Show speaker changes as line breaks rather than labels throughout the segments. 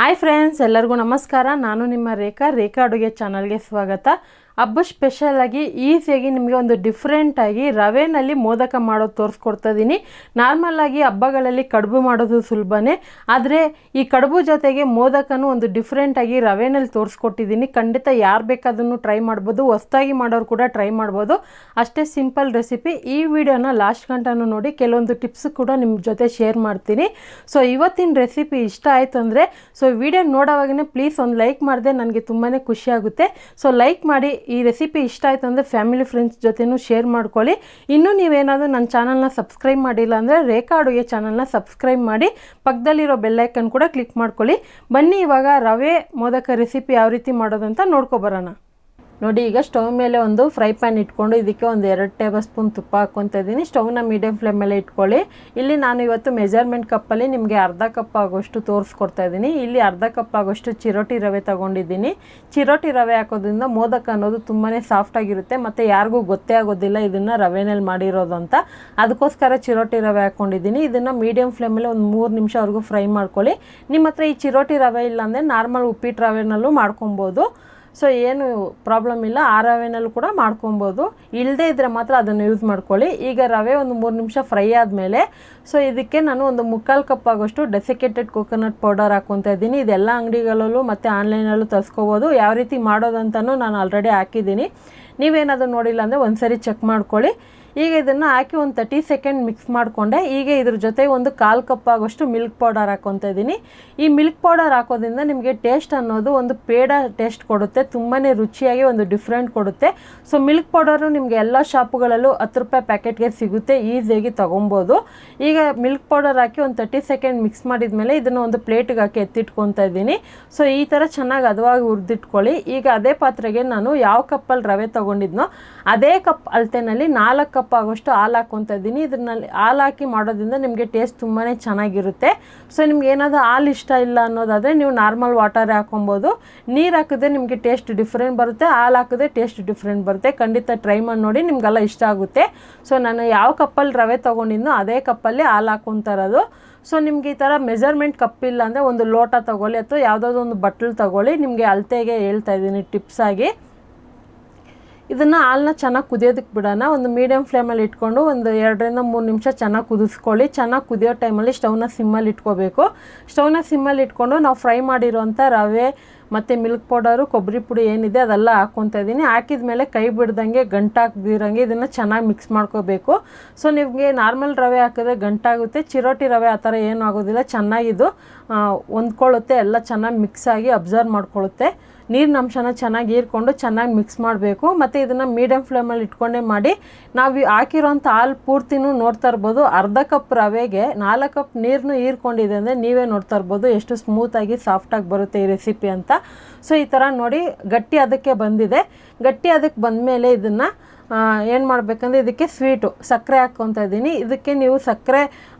Hi friends, ಎಲ್ಲರಿಗೂ ನಮಸ್ಕಾರ. ನಾನು ನಿಮ್ಮ ರೇಖಾ ಅಡುಗೆ ಚಾನಲ್ಗೆ ಸ್ವಾಗತ. ಹಬ್ಬ ಸ್ಪೆಷಲಾಗಿ ಈಸಿಯಾಗಿ ನಿಮಗೆ ಒಂದು ಡಿಫ್ರೆಂಟಾಗಿ ರವೆನಲ್ಲಿ ಮೋದಕ ಮಾಡೋದು ತೋರಿಸ್ಕೊಡ್ತಾ ಇದ್ದೀನಿ. ನಾರ್ಮಲಾಗಿ ಹಬ್ಬಗಳಲ್ಲಿ ಕಡುಬು ಮಾಡೋದು ಸುಲಭನೇ, ಆದರೆ ಈ ಕಡುಬು ಜೊತೆಗೆ ಮೋದಕನೂ ಒಂದು ಡಿಫ್ರೆಂಟಾಗಿ ರವೆನಲ್ಲಿ ತೋರಿಸ್ಕೊಟ್ಟಿದ್ದೀನಿ. ಖಂಡಿತ ಯಾರು ಬೇಕಾದನ್ನು ಟ್ರೈ ಮಾಡ್ಬೋದು, ಹೊಸದಾಗಿ ಮಾಡೋರು ಕೂಡ ಟ್ರೈ ಮಾಡ್ಬೋದು. ಅಷ್ಟೇ ಸಿಂಪಲ್ ರೆಸಿಪಿ. ಈ ವಿಡಿಯೋನ ಲಾಸ್ಟ್ ಗಂಟನೂ ನೋಡಿ, ಕೆಲವೊಂದು ಟಿಪ್ಸ್ ಕೂಡ ನಿಮ್ಮ ಜೊತೆ ಶೇರ್ ಮಾಡ್ತೀನಿ. ಸೊ ಇವತ್ತಿನ ರೆಸಿಪಿ ಇಷ್ಟ ಆಯಿತು ಅಂದರೆ ವಿಡಿಯೋ ನೋಡೋವಾಗೇ ಪ್ಲೀಸ್ ಒಂದು ಲೈಕ್ ಮಾಡಿದೆ, ನನಗೆ ತುಂಬಾ ಖುಷಿ ಆಗುತ್ತೆ. ಸೊ ಲೈಕ್ ಮಾಡಿ. ಈ ರೆಸಿಪಿ ಇಷ್ಟ ಆಯಿತು ಅಂದರೆ ಫ್ಯಾಮಿಲಿ ಫ್ರೆಂಡ್ಸ್ ಜೊತೆನೂ ಶೇರ್ ಮಾಡ್ಕೊಳ್ಳಿ. ಇನ್ನೂ ನೀವೇನಾದರೂ ನನ್ನ ಚಾನಲ್ನ ಸಬ್ಸ್ಕ್ರೈಬ್ ಮಾಡಿಲ್ಲ ಅಂದರೆ ರೇಖಾ ಅಡುಗೆ ಚಾನಲ್ನ ಸಬ್ಸ್ಕ್ರೈಬ್ ಮಾಡಿ, ಪಕ್ಕದಲ್ಲಿರೋ ಬೆಲ್ಲೈಕನ್ ಕೂಡ ಕ್ಲಿಕ್ ಮಾಡ್ಕೊಳ್ಳಿ. ಬನ್ನಿ ಇವಾಗ ರವೆ ಮೋದಕ ರೆಸಿಪಿ ಯಾವ ರೀತಿ ಮಾಡೋದಂತ ನೋಡ್ಕೊಬರೋಣ. ನೋಡಿ, ಈಗ ಸ್ಟವ್ ಮೇಲೆ ಒಂದು ಫ್ರೈ ಪ್ಯಾನ್ ಇಟ್ಕೊಂಡು ಇದಕ್ಕೆ ಒಂದು 2 ಟೇಬಲ್ ಸ್ಪೂನ್ ತುಪ್ಪ ಹಾಕ್ಕೊತಾ ಇದ್ದೀನಿ. ಸ್ಟವ್ನ ಮೀಡಿಯಮ್ ಫ್ಲೇಮ್ ಮೇಲೆ ಇಟ್ಕೊಳ್ಳಿ. ಇಲ್ಲಿ ನಾನು ಇವತ್ತು ಮೆಜರ್ಮೆಂಟ್ ಕಪ್ಪಲ್ಲಿ ನಿಮಗೆ ಅರ್ಧ ಕಪ್ ಆಗೋಷ್ಟು ತೋರಿಸ್ಕೊಡ್ತಾ ಇದ್ದೀನಿ. ಇಲ್ಲಿ ಅರ್ಧ ಕಪ್ ಆಗೋಷ್ಟು ಚಿರೋಟಿ ರವೆ ತೊಗೊಂಡಿದ್ದೀನಿ. ಚಿರೋಟಿ ರವೆ ಹಾಕೋದ್ರಿಂದ ಮೋದಕ ಅನ್ನೋದು ತುಂಬಾ ಸಾಫ್ಟಾಗಿರುತ್ತೆ ಮತ್ತು ಯಾರಿಗೂ ಗೊತ್ತೇ ಆಗೋದಿಲ್ಲ ಇದನ್ನು ರವೆನಲ್ಲಿ ಮಾಡಿರೋದು ಅಂತ. ಅದಕ್ಕೋಸ್ಕರ ಚಿರೋಟಿ ರವೆ ಹಾಕ್ಕೊಂಡಿದ್ದೀನಿ. ಇದನ್ನು ಮೀಡಿಯಮ್ ಫ್ಲೇಮಲ್ಲಿ ಒಂದು 3 ನಿಮಿಷವರೆಗೂ ಫ್ರೈ ಮಾಡ್ಕೊಳ್ಳಿ. ನಿಮ್ಮ ಹತ್ರ ಈ ಚಿರೋಟಿ ರವೆ ಇಲ್ಲಾಂದರೆ ನಾರ್ಮಲ್ ಉಪ್ಪಿಟ್ಟು ರವೆನಲ್ಲೂ ಮಾಡ್ಕೊಬೋದು. ಸೊ ಏನು ಪ್ರಾಬ್ಲಮ್ ಇಲ್ಲ, ಆ ರವೆನಲ್ಲೂ ಕೂಡ ಮಾಡ್ಕೊಬೋದು. ಇಲ್ಲದೇ ಇದ್ದರೆ ಮಾತ್ರ ಅದನ್ನು ಯೂಸ್ ಮಾಡ್ಕೊಳ್ಳಿ. ಈಗ ರವೆ ಒಂದು 3 ನಿಮಿಷ ಫ್ರೈ ಆದಮೇಲೆ ಇದಕ್ಕೆ ನಾನು ಒಂದು 3/4 ಕಪ್ ಆಗೋಷ್ಟು ಡೆಸಿಕೇಟೆಡ್ ಕೋಕೋನಟ್ ಪೌಡರ್ ಹಾಕ್ಕೊತಾ ಇದ್ದೀನಿ. ಇದೆಲ್ಲ ಅಂಗಡಿಗಳಲ್ಲೂ ಮತ್ತು ಆನ್ಲೈನಲ್ಲೂ ತರಿಸ್ಕೋಬೋದು. ಯಾವ ರೀತಿ ಮಾಡೋದಂತನೂ ನಾನು ಆಲ್ರೆಡಿ ಹಾಕಿದ್ದೀನಿ. ನೀವೇನಾದರೂ ನೋಡಿಲ್ಲ ಅಂದರೆ ಒಂದ್ಸರಿ ಚೆಕ್ ಮಾಡ್ಕೊಳ್ಳಿ. ಈಗ ಇದನ್ನು ಹಾಕಿ ಒಂದು 30 ಸೆಕೆಂಡ್ ಮಿಕ್ಸ್ ಮಾಡಿಕೊಂಡೆ. ಈಗ ಇದ್ರ ಜೊತೆ ಒಂದು 1/4 ಕಪ್ ಆಗೋಷ್ಟು ಮಿಲ್ಕ್ ಪೌಡರ್ ಹಾಕ್ಕೊತಾ ಇದ್ದೀನಿ. ಈ ಮಿಲ್ಕ್ ಪೌಡರ್ ಹಾಕೋದ್ರಿಂದ ನಿಮಗೆ ಟೇಸ್ಟ್ ಅನ್ನೋದು ಒಂದು ಪೇಡ ಟೇಸ್ಟ್ ಕೊಡುತ್ತೆ, ತುಂಬಾ ರುಚಿಯಾಗಿ ಒಂದು ಡಿಫ್ರೆಂಟ್ ಕೊಡುತ್ತೆ. ಸೊ ಮಿಲ್ಕ್ ಪೌಡರು ನಿಮಗೆ ಎಲ್ಲ ಶಾಪುಗಳಲ್ಲೂ 10 ರೂಪಾಯಿ ಪ್ಯಾಕೆಟ್ಗೆ ಸಿಗುತ್ತೆ, ಈಸಿಯಾಗಿ ತೊಗೊಬೋದು. ಈಗ ಮಿಲ್ಕ್ ಪೌಡರ್ ಹಾಕಿ ಒಂದು 30 ಸೆಕೆಂಡ್ ಮಿಕ್ಸ್ ಮಾಡಿದ್ಮೇಲೆ ಇದನ್ನು ಒಂದು ಪ್ಲೇಟಿಗೆ ಹಾಕಿ ಎತ್ತಿಟ್ಕೊತಾ ಇದ್ದೀನಿ. ಸೊ ಈ ಥರ ಚೆನ್ನಾಗಿ ಹದವಾಗಿ ಹುರಿದಿಟ್ಕೊಳ್ಳಿ. ಈಗ ಅದೇ ಪಾತ್ರೆಗೆ ನಾನು ಯಾವ ಕಪ್ಪಲ್ಲಿ ರವೆ ತೊಗೊಂಡಿದ್ನೋ ಅದೇ ಕಪ್ ಅಳತೆನಲ್ಲಿ 4 ಕಪ್ ಆಗೋಷ್ಟು ಹಾಲು ಹಾಕ್ಕೊತಾ ಇದ್ದೀನಿ. ಇದರಲ್ಲಿ ಹಾಲು ಹಾಕಿ ಮಾಡೋದ್ರಿಂದ ನಿಮಗೆ ಟೇಸ್ಟ್ ತುಂಬಾ ಚೆನ್ನಾಗಿರುತ್ತೆ. ಸೊ ನಿಮ್ಗೆ ಏನಾದರೂ ಹಾಲು ಇಷ್ಟ ಇಲ್ಲ ಅನ್ನೋದಾದರೆ ನೀವು ನಾರ್ಮಲ್ ವಾಟರೇ ಹಾಕೊಬೋದು. ನೀರು ಹಾಕಿದ್ರೆ ನಿಮಗೆ ಟೇಸ್ಟ್ ಡಿಫ್ರೆಂಟ್ ಬರುತ್ತೆ, ಹಾಲು ಹಾಕಿದ್ರೆ ಟೇಸ್ಟ್ ಡಿಫ್ರೆಂಟ್ ಬರುತ್ತೆ. ಖಂಡಿತ ಟ್ರೈ ಮಾಡಿ ನೋಡಿ, ನಿಮಗೆಲ್ಲ ಇಷ್ಟ ಆಗುತ್ತೆ. ಸೊ ನಾನು ಯಾವ ಕಪ್ಪಲ್ಲಿ ರವೆ ತೊಗೊಂಡಿದ್ನೋ ಅದೇ ಕಪ್ಪಲ್ಲಿ ಹಾಲು ಹಾಕ್ಕೊತಾ ಇರೋದು. ಸೊ ನಿಮಗೆ ಈ ಥರ ಮೆಜರ್ಮೆಂಟ್ ಕಪ್ ಇಲ್ಲ ಅಂದರೆ ಒಂದು ಲೋಟ ತೊಗೊಳ್ಳಿ ಅಥವಾ ಯಾವುದಾದ್ರು ಒಂದು ಬಟ್ಲು ತೊಗೊಳ್ಳಿ. ನಿಮಗೆ ಅಳತೆಗೆ ಹೇಳ್ತಾ ಇದ್ದೀನಿ ಟಿಪ್ಸಾಗಿ. ಇದನ್ನು ಹಾಲನ್ನ ಚೆನ್ನಾಗಿ ಕುದಿಯೋದಕ್ಕೆ ಬಿಡೋಣ. ಒಂದು ಮೀಡಿಯಮ್ ಫ್ಲೇಮಲ್ಲಿ ಇಟ್ಕೊಂಡು ಒಂದು 2 ರಿಂದ 3 ನಿಮಿಷ ಚೆನ್ನಾಗಿ ಕುದಿಸ್ಕೊಳ್ಳಿ. ಚೆನ್ನಾಗಿ ಕುದಿಯೋ ಟೈಮಲ್ಲಿ ಸ್ಟವ್ನ ಸಿಮ್ಮಲ್ಲಿ ಇಟ್ಕೋಬೇಕು. ಸ್ಟವ್ನ ಸಿಮ್ಮಲ್ಲಿ ಇಟ್ಕೊಂಡು ನಾವು ಫ್ರೈ ಮಾಡಿರೋಂಥ ರವೆ ಮತ್ತು ಮಿಲ್ಕ್ ಪೌಡರು, ಕೊಬ್ಬರಿ ಪುಡಿ ಏನಿದೆ ಅದೆಲ್ಲ ಹಾಕ್ಕೊತಾ ಇದ್ದೀನಿ. ಹಾಕಿದ ಮೇಲೆ ಕೈ ಬಿಡ್ದಂಗೆ ಗಂಟಾಗ್ದಿರಂಗೆ ಇದನ್ನು ಚೆನ್ನಾಗಿ ಮಿಕ್ಸ್ ಮಾಡ್ಕೋಬೇಕು. ಸೊ ನಿಮಗೆ ನಾರ್ಮಲ್ ರವೆ ಹಾಕಿದ್ರೆ ಗಂಟಾಗುತ್ತೆ, ಚಿರೋಟಿ ರವೆ ಆ ಥರ ಏನೂ ಆಗೋದಿಲ್ಲ. ಚೆನ್ನಾಗಿದು ಹೊಂದ್ಕೊಳ್ಳುತ್ತೆ, ಎಲ್ಲ ಚೆನ್ನಾಗಿ ಮಿಕ್ಸ್ ಆಗಿ ಅಬ್ಸರ್ವ್ ಮಾಡ್ಕೊಳ್ಳುತ್ತೆ. ನೀರಿನ ಅಂಶನ ಚೆನ್ನಾಗಿ ಹೀರ್ಕೊಂಡು ಚೆನ್ನಾಗಿ ಮಿಕ್ಸ್ ಮಾಡಬೇಕು. ಮತ್ತು ಇದನ್ನು ಮೀಡಿಯಮ್ ಫ್ಲೇಮಲ್ಲಿ ಇಟ್ಕೊಂಡೇ ಮಾಡಿ. ನಾವು ಹಾಕಿರೋಂಥ ಹಾಲು ಪೂರ್ತಿನೂ ನೋಡ್ತಾ ಇರ್ಬೋದು. ಅರ್ಧ ಕಪ್ ರವೆಗೆ 4 ಕಪ್ ನೀರನ್ನು ಹೀರ್ಕೊಂಡಿದೆ ಅಂದರೆ ನೀವೇ ನೋಡ್ತಾ ಇರ್ಬೋದು ಎಷ್ಟು ಸ್ಮೂತಾಗಿ ಸಾಫ್ಟಾಗಿ ಬರುತ್ತೆ ಈ ರೆಸಿಪಿ ಅಂತ. ಸೊ ಈ ಥರ ನೋಡಿ ಗಟ್ಟಿ ಅದಕ್ಕೆ ಬಂದಿದೆ. ಗಟ್ಟಿ ಅದಕ್ಕೆ ಬಂದಮೇಲೆ ಇದನ್ನು ಏನು ಮಾಡಬೇಕಂದ್ರೆ ಇದಕ್ಕೆ ಸ್ವೀಟು ಸಕ್ಕರೆ ಹಾಕ್ಕೊತಾ ಇದ್ದೀನಿ. ಇದಕ್ಕೆ ನೀವು ಸಕ್ಕರೆ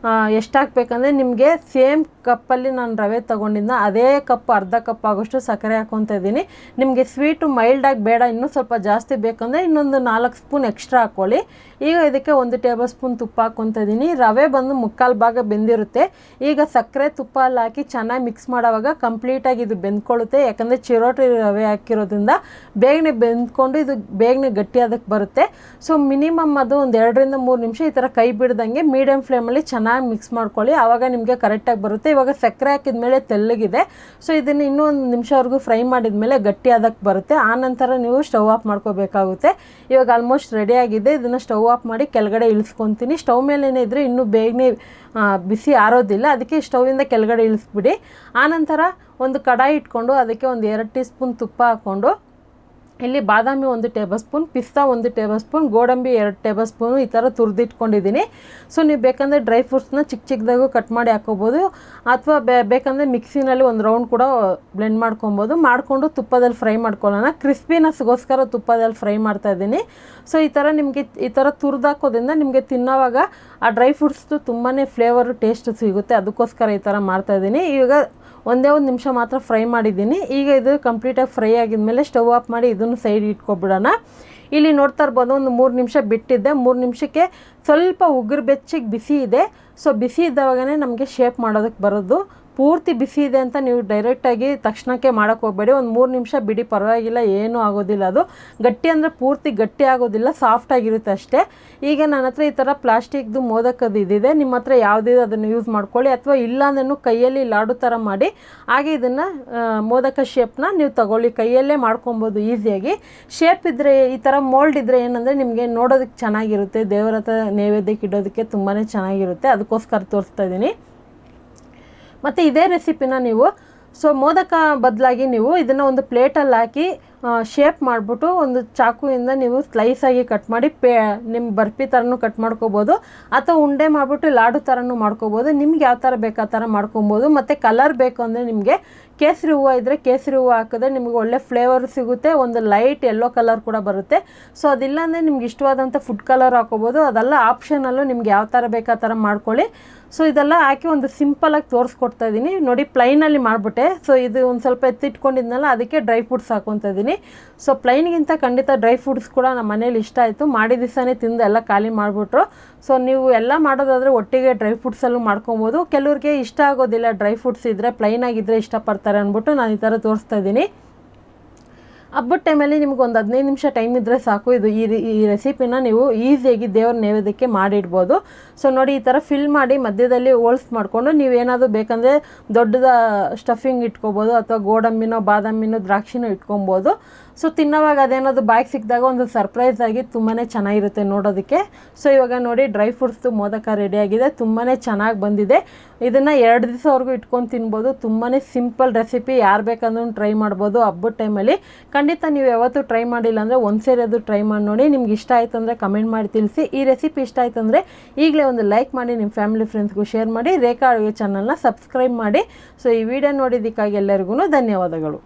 ಎಷ್ಟು ಹಾಕ್ಬೇಕಂದ್ರೆ ನಿಮಗೆ ಸೇಮ್ ಕಪ್ಪಲ್ಲಿ ನಾನು ರವೆ ತೊಗೊಂಡಿದ್ದ ಅದೇ ಕಪ್ ಅರ್ಧ ಕಪ್ ಆಗೋಷ್ಟು ಸಕ್ಕರೆ ಹಾಕ್ಕೊತಾ ಇದ್ದೀನಿ. ನಿಮಗೆ ಸ್ವೀಟು ಮೈಲ್ಡಾಗಿ ಬೇಡ, ಇನ್ನೂ ಸ್ವಲ್ಪ ಜಾಸ್ತಿ ಬೇಕಂದರೆ ಇನ್ನೊಂದು 4 ಸ್ಪೂನ್ ಎಕ್ಸ್ಟ್ರಾ ಹಾಕ್ಕೊಳ್ಳಿ. ಈಗ ಇದಕ್ಕೆ 1 ಟೇಬಲ್ ಸ್ಪೂನ್ ತುಪ್ಪ ಹಾಕ್ಕೊತಾ ಇದ್ದೀನಿ. ರವೆ ಬಂದು 3/4 ಭಾಗ ಬೆಂದಿರುತ್ತೆ. ಈಗ ಸಕ್ಕರೆ ತುಪ್ಪ ಅಲ್ಲಿ ಹಾಕಿ ಚೆನ್ನಾಗಿ ಮಿಕ್ಸ್ ಮಾಡೋವಾಗ ಕಂಪ್ಲೀಟಾಗಿ ಇದು ಬೆಂದ್ಕೊಳ್ಳುತ್ತೆ. ಯಾಕಂದರೆ ಚಿರೋಟಿ ರವೆ ಹಾಕಿರೋದ್ರಿಂದ ಬೇಗನೆ ಬೆಂದ್ಕೊಂಡು ಇದು ಬೇಗನೆ ಗಟ್ಟಿ ಅದಕ್ಕೆ ಬರುತ್ತೆ. ಸೊ ಮಿನಿಮಮ್ ಅದು ಒಂದು 2 ರಿಂದ 3 ನಿಮಿಷ ಈ ಥರ ಕೈ ಬಿಡ್ದಂಗೆ ಮೀಡಿಯಮ್ ಫ್ಲೇಮಲ್ಲಿ ಚೆನ್ನಾಗಿ ಮಿಕ್ಸ್ ಮಾಡ್ಕೊಳ್ಳಿ. ಆವಾಗ ನಿಮಗೆ ಕರೆಕ್ಟಾಗಿ ಬರುತ್ತೆ. ಇವಾಗ ಸಕ್ಕರೆ ಹಾಕಿದ ಮೇಲೆ ತೆಳ್ಳಗಿದೆ. ಸೊ ಇದನ್ನು ಇನ್ನೂ 1 ನಿಮಿಷವರೆಗೂ ಫ್ರೈ ಮಾಡಿದ ಮೇಲೆ ಗಟ್ಟಿ ಅದಕ್ಕೆ ಬರುತ್ತೆ. ಆನಂತರ ನೀವು ಸ್ಟವ್ ಆಫ್ ಮಾಡ್ಕೋಬೇಕಾಗುತ್ತೆ. ಇವಾಗ ಆಲ್ಮೋಸ್ಟ್ ರೆಡಿ ಆಗಿದೆ. ಇದನ್ನು ಸ್ಟವ್ ಆಫ್ ಮಾಡಿ ಕೆಳಗಡೆ ಇಳಿಸ್ಕೊತೀನಿ. ಸ್ಟವ್ ಮೇಲೇನೇ ಇದ್ದರೆ ಇನ್ನೂ ಬೇಗನೆ ಬಿಸಿ ಆರೋದಿಲ್ಲ, ಅದಕ್ಕೆ ಸ್ಟವಿಂದ ಕೆಳಗಡೆ ಇಳಿಸ್ಬಿಡಿ. ಆನಂತರ ಒಂದು ಕಡಾಯಿ ಇಟ್ಕೊಂಡು ಅದಕ್ಕೆ ಒಂದು 2 ಟೀ ಸ್ಪೂನ್ ತುಪ್ಪ ಹಾಕ್ಕೊಂಡು ಇಲ್ಲಿ ಬಾದಾಮಿ 1 ಟೇಬಲ್ ಸ್ಪೂನ್, ಪಿಸ್ತಾ 1 ಟೇಬಲ್ ಸ್ಪೂನ್, ಗೋಡಂಬಿ 2 ಟೇಬಲ್ ಸ್ಪೂನು ಈ ಥರ ತುರಿದಿಟ್ಕೊಂಡಿದ್ದೀನಿ. ಸೊ ನೀವು ಬೇಕಂದರೆ ಡ್ರೈ ಫ್ರೂಟ್ಸ್ನ ಚಿಕ್ಕದಾಗೂ ಕಟ್ ಮಾಡಿ ಹಾಕ್ಕೋಬೋದು, ಅಥವಾ ಬೇಕಂದರೆ ಮಿಕ್ಸಿನಲ್ಲಿ ಒಂದು ರೌಂಡ್ ಕೂಡ ಬ್ಲೆಂಡ್ ಮಾಡ್ಕೊಬೋದು. ಮಾಡಿಕೊಂಡು ತುಪ್ಪದಲ್ಲಿ ಫ್ರೈ ಮಾಡ್ಕೊಳ್ಳೋಣ. ಕ್ರಿಸ್ಪಿನೆಸ್ಗೋಸ್ಕರ ತುಪ್ಪದಲ್ಲಿ ಫ್ರೈ ಮಾಡ್ತಾಯಿದ್ದೀನಿ. ಸೊ ಈ ಥರ ನಿಮಗೆ ಈ ಥರ ತುರಿದಾಕೋದ್ರಿಂದ ನಿಮಗೆ ತಿನ್ನೋವಾಗ ಆ ಡ್ರೈ ಫ್ರೂಟ್ಸ್ದು ತುಂಬಾ ಫ್ಲೇವರು ಟೇಸ್ಟ್ ಸಿಗುತ್ತೆ. ಅದಕ್ಕೋಸ್ಕರ ಈ ಥರ ಮಾಡ್ತಾಯಿದ್ದೀನಿ. ಈಗ ಒಂದೇ 1 ನಿಮಿಷ ಮಾತ್ರ ಫ್ರೈ ಮಾಡಿದ್ದೀನಿ. ಈಗ ಇದು ಕಂಪ್ಲೀಟಾಗಿ ಫ್ರೈ ಆಗಿದ್ಮೇಲೆ ಸ್ಟವ್ ಆಫ್ ಮಾಡಿ ಇದನ್ನು ಸೈಡ್ ಇಟ್ಕೊಬಿಡೋಣ. ಇಲ್ಲಿ ನೋಡ್ತಾ ಇರ್ಬೋದು ಒಂದು 3 ನಿಮಿಷ ಬಿಟ್ಟಿದ್ದೆ. 3 ನಿಮಿಷಕ್ಕೆ ಸ್ವಲ್ಪ ಉಗುರು ಬೆಚ್ಚಗೆ ಬಿಸಿ ಇದೆ. ಸೊ ಬಿಸಿ ಇದ್ದಾವಾಗೇ ನಮಗೆ ಶೇಪ್ ಮಾಡೋದಕ್ಕೆ ಬರೋದು. ಪೂರ್ತಿ ಬಿಸಿ ಇದೆ ಅಂತ ನೀವು ಡೈರೆಕ್ಟಾಗಿ ತಕ್ಷಣಕ್ಕೆ ಮಾಡೋಕ್ಕೆ ಹೋಗಬೇಡಿ. ಒಂದು 3 ನಿಮಿಷ ಬಿಡಿ, ಪರವಾಗಿಲ್ಲ, ಏನೂ ಆಗೋದಿಲ್ಲ. ಅದು ಗಟ್ಟಿ ಅಂದರೆ ಪೂರ್ತಿ ಗಟ್ಟಿ ಆಗೋದಿಲ್ಲ, ಸಾಫ್ಟಾಗಿರುತ್ತೆ ಅಷ್ಟೇ. ಈಗ ನನ್ನ ಹತ್ರ ಈ ಥರ ಪ್ಲಾಸ್ಟಿಕ್ದು ಮೋದಕದ್ದು ಇದಿದೆ, ನಿಮ್ಮ ಹತ್ರ ಯಾವುದಿದೆ ಅದನ್ನು ಯೂಸ್ ಮಾಡ್ಕೊಳ್ಳಿ. ಅಥವಾ ಇಲ್ಲ ಅಂದ್ರೂ ಕೈಯಲ್ಲಿ ಲಾಡು ಥರ ಮಾಡಿ ಹಾಗೆ ಇದನ್ನು ಮೋದಕ ಶೇಪ್ನ ನೀವು ತಗೊಳ್ಳಿ. ಕೈಯಲ್ಲೇ ಮಾಡ್ಕೊಬೋದು ಈಸಿಯಾಗಿ. ಶೇಪ್ ಇದ್ದರೆ, ಈ ಥರ ಮೋಲ್ಡ್ ಇದ್ದರೆ ಏನಂದರೆ ನಿಮಗೆ ನೋಡೋದಕ್ಕೆ ಚೆನ್ನಾಗಿರುತ್ತೆ, ದೇವರ ಹತ್ರ ನೈವೇದ್ಯಕ್ಕೆ ಇಡೋದಕ್ಕೆ ತುಂಬಾ ಚೆನ್ನಾಗಿರುತ್ತೆ. ಅದಕ್ಕೋಸ್ಕರ ತೋರಿಸ್ತಾ ಇದ್ದೀನಿ. ಮತ್ತು ಇದೇ ರೆಸಿಪಿನ ನೀವು ಮೋದಕ ಬದಲಾಗಿ ನೀವು ಇದನ್ನು ಒಂದು ಪ್ಲೇಟಲ್ಲಿ ಹಾಕಿ ಶೇಪ್ ಮಾಡಿಬಿಟ್ಟು ಒಂದು ಚಾಕುವಿಂದ ನೀವು ಸ್ಲೈಸಾಗಿ ಕಟ್ ಮಾಡಿ ನಿಮ್ಮ ಬರ್ಫಿ ಥರನೂ ಕಟ್ ಮಾಡ್ಕೋಬೋದು, ಅಥವಾ ಉಂಡೆ ಮಾಡಿಬಿಟ್ಟು ಲಾಡು ಥರನೂ ಮಾಡ್ಕೋಬೋದು. ನಿಮ್ಗೆ ಯಾವ ಥರ ಬೇಕು ಆ ಥರ ಮಾಡ್ಕೊಬೋದು. ಮತ್ತು ಕಲರ್ ಬೇಕು ಅಂದರೆ ನಿಮಗೆ ಕೇಸರಿ ಹೂವು ಇದ್ದರೆ ಕೇಸರಿ ಹೂವು ಹಾಕಿದ್ರೆ ನಿಮಗೆ ಒಳ್ಳೆ ಫ್ಲೇವರ್ ಸಿಗುತ್ತೆ, ಒಂದು ಲೈಟ್ ಯೆಲ್ಲೋ ಕಲರ್ ಕೂಡ ಬರುತ್ತೆ. ಅದಿಲ್ಲ ಅಂದರೆ ನಿಮ್ಗೆ ಇಷ್ಟವಾದಂಥ ಫುಡ್ ಕಲರ್ ಹಾಕೋಬೋದು. ಅದೆಲ್ಲ ಆಪ್ಷನಲ್ಲು, ನಿಮ್ಗೆ ಯಾವ ಥರ ಬೇಕು ಆ ಥರ ಮಾಡ್ಕೊಳ್ಳಿ. ಇದೆಲ್ಲ ಹಾಕಿ ಒಂದು ಸಿಂಪಲಾಗಿ ತೋರಿಸ್ಕೊಡ್ತಾ ಇದ್ದೀನಿ ನೋಡಿ. ಪ್ಲೈನಲ್ಲಿ ಮಾಡಿಬಿಟ್ಟೆ. ಇದು ಒಂದು ಸ್ವಲ್ಪ ಎತ್ತಿಟ್ಕೊಂಡಿದ್ನಲ್ಲ, ಅದಕ್ಕೆ ಡ್ರೈ ಫ್ರೂಟ್ಸ್ ಹಾಕ್ಕೊತಾ ಇದ್ದೀನಿ. ಪ್ಲೈನ್ಗಿಂತ ಖಂಡಿತ ಡ್ರೈ ಫ್ರೂಟ್ಸ್ ಕೂಡ ನಮ್ಮ ಮನೇಲಿ ಇಷ್ಟ ಆಯಿತು. ಮಾಡಿದ ದಿವಸನೇ ತಿಂದು ಎಲ್ಲ ಖಾಲಿ ಮಾಡಿಬಿಟ್ರು. ನೀವು ಎಲ್ಲ ಮಾಡೋದಾದರೆ ಒಟ್ಟಿಗೆ ಡ್ರೈ ಫ್ರೂಟ್ಸಲ್ಲೂ ಮಾಡ್ಕೊಬೋದು. ಕೆಲವ್ರಿಗೆ ಇಷ್ಟ ಆಗೋದಿಲ್ಲ ಡ್ರೈ ಫ್ರೂಟ್ಸ್ ಇದ್ದರೆ, ಪ್ಲೈನ್ ಆಗಿದ್ದರೆ ಇಷ್ಟಪಡ್ತಾರೆ ಅಂದ್ಬಿಟ್ಟು ನಾನು ಈ ಥರ ತೋರಿಸ್ತಾ ಇದ್ದೀನಿ. ಹಬ್ಬದ ಟೈಮಲ್ಲಿ ನಿಮ್ಗೆ ಒಂದು 15 ನಿಮಿಷ ಟೈಮ್ ಇದ್ದರೆ ಸಾಕು. ಈ ರೆಸಿಪಿನ ನೀವು ಈಸಿಯಾಗಿ ದೇವ್ರ ನೈವೇದ್ಯಕ್ಕೆ ಮಾಡಿಡ್ಬೋದು. ನೋಡಿ, ಈ ಥರ ಫಿಲ್ ಮಾಡಿ ಮಧ್ಯದಲ್ಲಿ ಹೋಲ್ಸ್ ಮಾಡಿಕೊಂಡು ನೀವೇನಾದರೂ ಬೇಕಂದರೆ ದೊಡ್ಡದ ಸ್ಟಫಿಂಗ್ ಇಟ್ಕೊಬೋದು, ಅಥವಾ ಗೋಡಂಬಿನೋ ಬಾದಾಮಿನೋ ದ್ರಾಕ್ಷಿನೋ ಇಟ್ಕೊಬೋದು. ತಿನ್ನೋವಾಗ ಅದೇನಾದರೂ ಬಾಯಿಗೆ ಸಿಕ್ಕಿದಾಗ ಒಂದು ಸರ್ಪ್ರೈಸ್ ಆಗಿ ತುಂಬಾ ಚೆನ್ನಾಗಿರುತ್ತೆ ನೋಡೋದಕ್ಕೆ. ಇವಾಗ ನೋಡಿ, ಡ್ರೈ ಫ್ರೂಟ್ಸ್ದು ಮೋದಕ ರೆಡಿಯಾಗಿದೆ, ತುಂಬಾ ಚೆನ್ನಾಗಿ ಬಂದಿದೆ. ಇದನ್ನು 2 ದಿವಸವರೆಗೂ ಇಟ್ಕೊಂಡು ತಿನ್ಬೋದು. ತುಂಬಾ ಸಿಂಪಲ್ ರೆಸಿಪಿ, ಯಾರು ಬೇಕಂದ್ರೂ ಟ್ರೈ ಮಾಡ್ಬೋದು ಹಬ್ಬದ ಟೈಮಲ್ಲಿ. ಖಂಡಿತ ನೀವು ಯಾವತ್ತೂ ಟ್ರೈ ಮಾಡಿಲ್ಲ ಅಂದರೆ ಒಂದು ಸೇರಿ ಅದು ಟ್ರೈ ಮಾಡಿ ನೋಡಿ. ನಿಮ್ಗೆ ಇಷ್ಟ ಆಯಿತು ಅಂದರೆ ಕಮೆಂಟ್ ಮಾಡಿ ತಿಳಿಸಿ. ಈ ರೆಸಿಪಿ ಇಷ್ಟ ಆಯಿತು ಅಂದರೆ ಈಗಲೇ ಒಂದು ಲೈಕ್ ಮಾಡಿ, ನಿಮ್ಮ ಫ್ಯಾಮಿಲಿ ಫ್ರೆಂಡ್ಸ್ಗೂ ಶೇರ್ ಮಾಡಿ. ರೇಖಾ ಅಡುಗೆ ಚಾನಲ್ನ ಸಬ್ಸ್ಕ್ರೈಬ್ ಮಾಡಿ. ಈ ವಿಡಿಯೋ ನೋಡಿದ್ದಕ್ಕಾಗಿ ಎಲ್ಲರಿಗೂ ಧನ್ಯವಾದಗಳು.